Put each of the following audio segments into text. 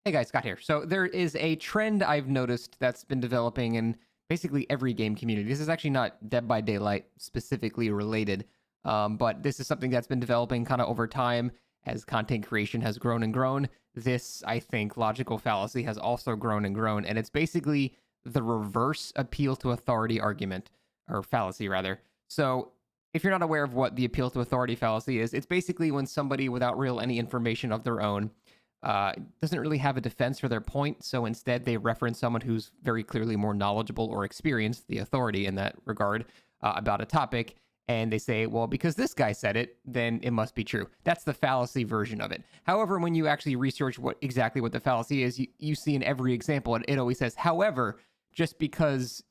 Hey guys, Scott here. So there is a trend I've noticed that's been developing in basically every game community. This is actually not Dead by Daylight specifically related, but this is something that's been developing kind of over time as content creation has grown and grown. This, I think, logical fallacy has also grown and grown, and it's basically the reverse appeal to authority argument, or fallacy rather. So if you're not aware of what the appeal to authority fallacy is, it's basically when somebody without real any information of their own doesn't really have a defense for their point. So instead, they reference someone who's very clearly more knowledgeable or experienced, the authority in that regard, about a topic. And they say, well, because this guy said it, then it must be true. That's the fallacy version of it. However, when you actually research exactly what the fallacy is, you see in every example, it always says, however, just because,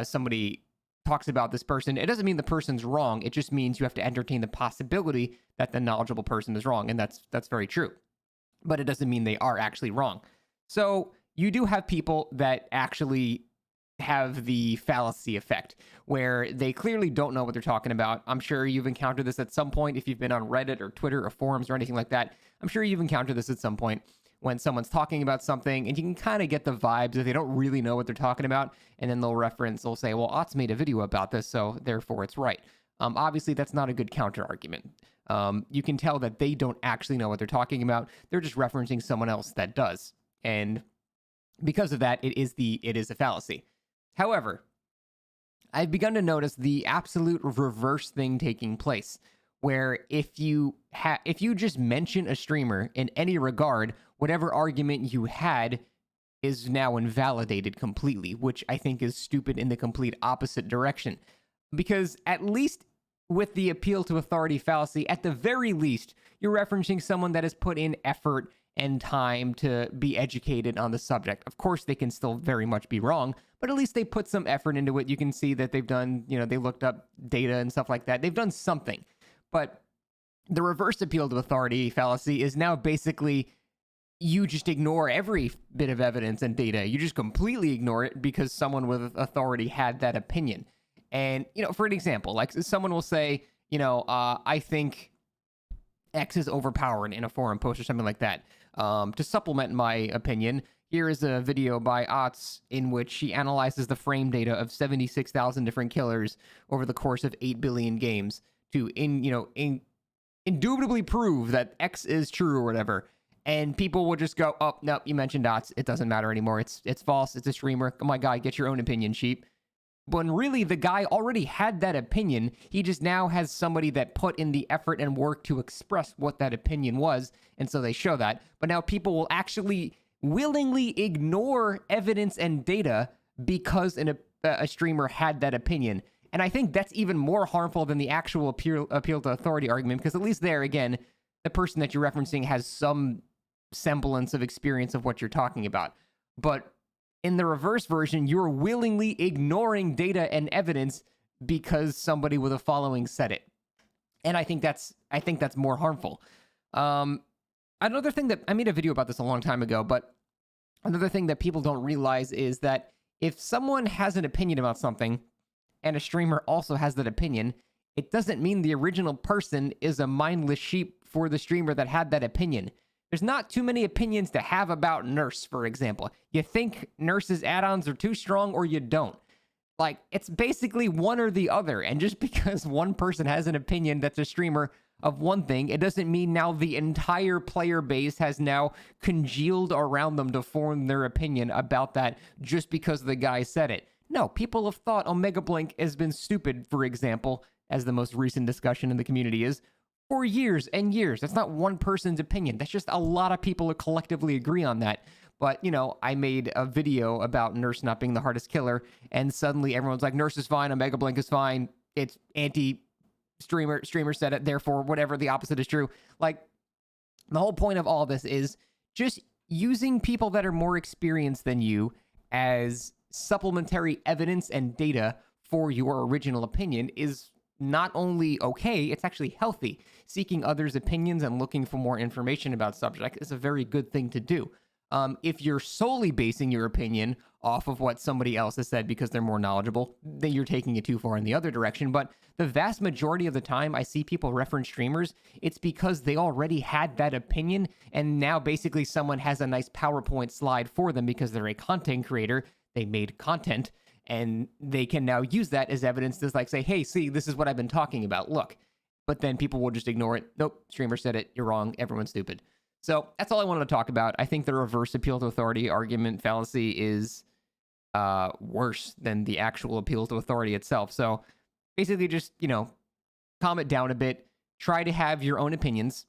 somebody talks about this person, it doesn't mean the person's wrong. It just means you have to entertain the possibility that the knowledgeable person is wrong. And that's very true. But it doesn't mean they are actually wrong. So you do have people that actually have the fallacy effect, where they clearly don't know what they're talking about. I'm sure you've encountered this at some point if you've been on Reddit or Twitter or forums or anything like that. I'm sure you've encountered this at some point when someone's talking about something and you can kind of get the vibes that they don't really know what they're talking about, and then they'll say, well, Ott's made a video about this, so therefore it's right. Obviously, that's not a good counter argument. You can tell that they don't actually know what they're talking about. They're just referencing someone else that does. And because of that, it is a fallacy. However, I've begun to notice the absolute reverse thing taking place, where if you just mention a streamer in any regard, whatever argument you had is now invalidated completely, which I think is stupid in the complete opposite direction. Because at least with the appeal to authority fallacy, at the very least, you're referencing someone that has put in effort and time to be educated on the subject. Of course, they can still very much be wrong, but at least they put some effort into it. You can see that they've done, they looked up data and stuff like that. They've done something. But the reverse appeal to authority fallacy is now basically you just ignore every bit of evidence and data. You just completely ignore it because someone with authority had that opinion. And, for an example, like someone will say, I think X is overpowered in a forum post or something like that. To supplement my opinion, here is a video by Otts in which she analyzes the frame data of 76,000 different killers over the course of 8 billion games to, indubitably prove that X is true or whatever. And people will just go, oh, no, you mentioned Otts. It doesn't matter anymore. It's false. It's a streamer. Oh my God, get your own opinion, sheep. When really the guy already had that opinion, he just now has somebody that put in the effort and work to express what that opinion was, and so they show that. But now people will actually willingly ignore evidence and data because a streamer had that opinion. And I think that's even more harmful than the actual appeal to authority argument, because at least there, again, the person that you're referencing has some semblance of experience of what you're talking about. But in the reverse version, you're willingly ignoring data and evidence because somebody with a following said it. And I think that's more harmful. Another thing that I made a video about this a long time ago, but another thing that people don't realize is that if someone has an opinion about something and a streamer also has that opinion, it doesn't mean the original person is a mindless sheep for the streamer that had that opinion. There's not too many opinions to have about Nurse, for example. You think Nurse's add-ons are too strong or you don't. Like, it's basically one or the other. And just because one person has an opinion that's a streamer of one thing, it doesn't mean now the entire player base has now congealed around them to form their opinion about that just because the guy said it. No, people have thought Omega Blink has been stupid, for example, as the most recent discussion in the community is, for years and years. That's not one person's opinion. That's just a lot of people who collectively agree on that. But, I made a video about Nurse not being the hardest killer, and suddenly everyone's like, Nurse is fine, Omega Blink is fine, it's anti-streamer said it, therefore whatever, the opposite is true. Like, the whole point of all this is just using people that are more experienced than you as supplementary evidence and data for your original opinion is not only okay, it's actually healthy. Seeking others' opinions and looking for more information about subject is a very good thing to do. If you're solely basing your opinion off of what somebody else has said because they're more knowledgeable, then you're taking it too far in the other direction. But the vast majority of the time I see people reference streamers, it's because they already had that opinion, and now basically someone has a nice PowerPoint slide for them because they're a content creator. They made content, and they can now use that as evidence to like say, hey, see, this is what I've been talking about. Look. But then people will just ignore it. Nope, streamer said it. You're wrong. Everyone's stupid. So that's all I wanted to talk about. I think the reverse appeal to authority argument fallacy is worse than the actual appeal to authority itself. So basically just, calm it down a bit. Try to have your own opinions.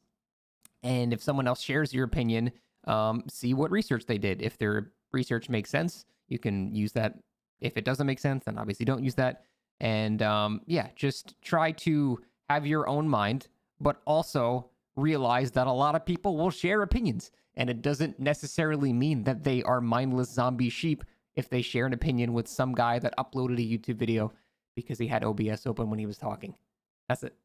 And if someone else shares your opinion, see what research they did. If their research makes sense, you can use that. If it doesn't make sense, then obviously don't use that. And just try to have your own mind, but also realize that a lot of people will share opinions, and it doesn't necessarily mean that they are mindless zombie sheep if they share an opinion with some guy that uploaded a YouTube video because he had OBS open when he was talking. That's it.